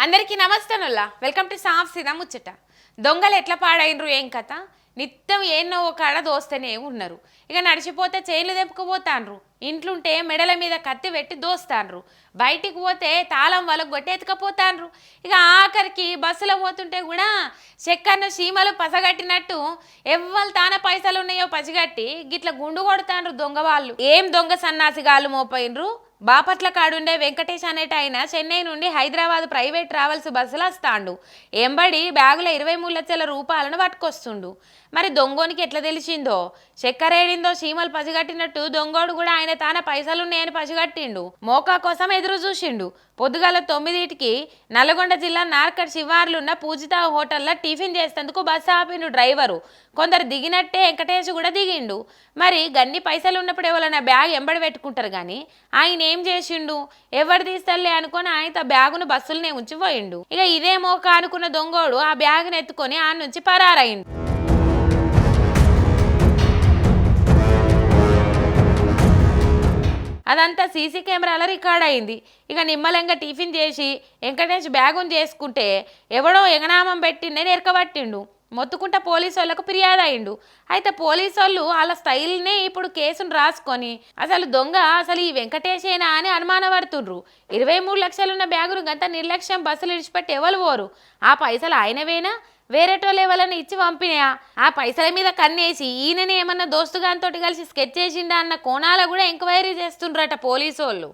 అందరికీ నమస్తేనుల్లా welcome to సాఫ్ సీదా ముచ్చట. దొంగలు ఎట్లా పాడైనరు ఏం కథ? నిత్యం ఏన్నో ఒక ఆడ దోస్తనే ఉన్నారు. ఇక నడిచిపోతే చైన్లు తెంపుకుపోతాండ్రు, ఇంట్లుంటే మెడల మీద కత్తి పెట్టి దోస్తాండ్రు, బయటికి పోతే తాళం వలగొట్టి ఎత్తుకపోతాండ్రు. ఇక ఆఖరికి బస్సులో పోతుంటే కూడా చెక్కన్న చీమలు పసగట్టినట్టు ఎవ్వరు తాన పైసలు ఉన్నాయో పసిగట్టి గిట్ల గుండు కొడతాండ్రు దొంగ వాళ్ళు. ఏం దొంగ సన్నాసిగాళ్ళు మోపోయినరు. బాపట్ల కాడుండే వెంకటేష్ అనేట ఆయన చెన్నై నుండి హైదరాబాద్ ప్రైవేట్ ట్రావెల్స్ బస్సులో వస్తాండు. ఎంబడి బ్యాగులో 23 లక్షల రూపాయలను పట్టుకొస్తుండు. మరి దొంగోనికి ఎట్లా తెలిసిందో, చక్కెరేడిందో చీమలు పసిగట్టినట్టు దొంగోడు కూడా ఆయన తాన పైసలున్నాయని పసిగట్టిండు. మోకా కోసం ఎదురు చూసిండు. పొద్దుగాల 9కి నల్గొండ జిల్లా నార్కట్ శివార్లున్న పూజిత హోటల్లో టిఫిన్ చేసేందుకు బస్సు ఆపిండు డ్రైవరు. కొందరు దిగినట్టే వెంకటేష్ కూడా దిగిండు. మరి గన్ని పైసలు ఉన్నప్పుడు ఎవరైనా బ్యాగ్ ఎంబడి పెట్టుకుంటారు కానీ ఆయన ఏం చేసిండు? ఎవరు తీస్తలే అనుకొని ఆయన బ్యాగును బస్సులనే ఉంచిపోయిండు. ఇక ఇదే మోక అనుకున్న దొంగోడు ఆ బ్యాగును ఎత్తుకొని ఆ నుంచి పరారైండు. అదంతా సీసీ కెమెరాలో రికార్డ్ అయింది. ఇక నిమ్మలంగా టిఫిన్ చేసి వెంకటేష్ బ్యాగును చేసుకుంటే ఎవడో ఎగనామం పెట్టిండే ఎరకబట్టిండు. మొత్తుకుంటా పోలీసు వాళ్ళకు ఫిర్యాదు అయిండు. అయితే పోలీసు వాళ్ళు వాళ్ళ స్టైల్నే ఇప్పుడు కేసును రాసుకొని అసలు దొంగ అసలు ఈ వెంకటేశేనా అని అనుమానపడుతుండ్రు. 23 లక్షలున్న బ్యాగును గంత నిర్లక్ష్యం బస్సులు విడిచిపెట్టి ఎవరు పోరు? ఆ పైసలు ఆయనవేనా వేరేటోళ్ళు ఎవరైనా ఇచ్చి పంపినాయా? ఆ పైసల మీద కన్నేసి ఈయననే ఏమన్నా దోస్తుగాంతో కలిసి స్కెచ్ చేసిండా అన్న కోణాల కూడా ఎంక్వైరీ చేస్తుండ్రట పోలీసు వాళ్ళు.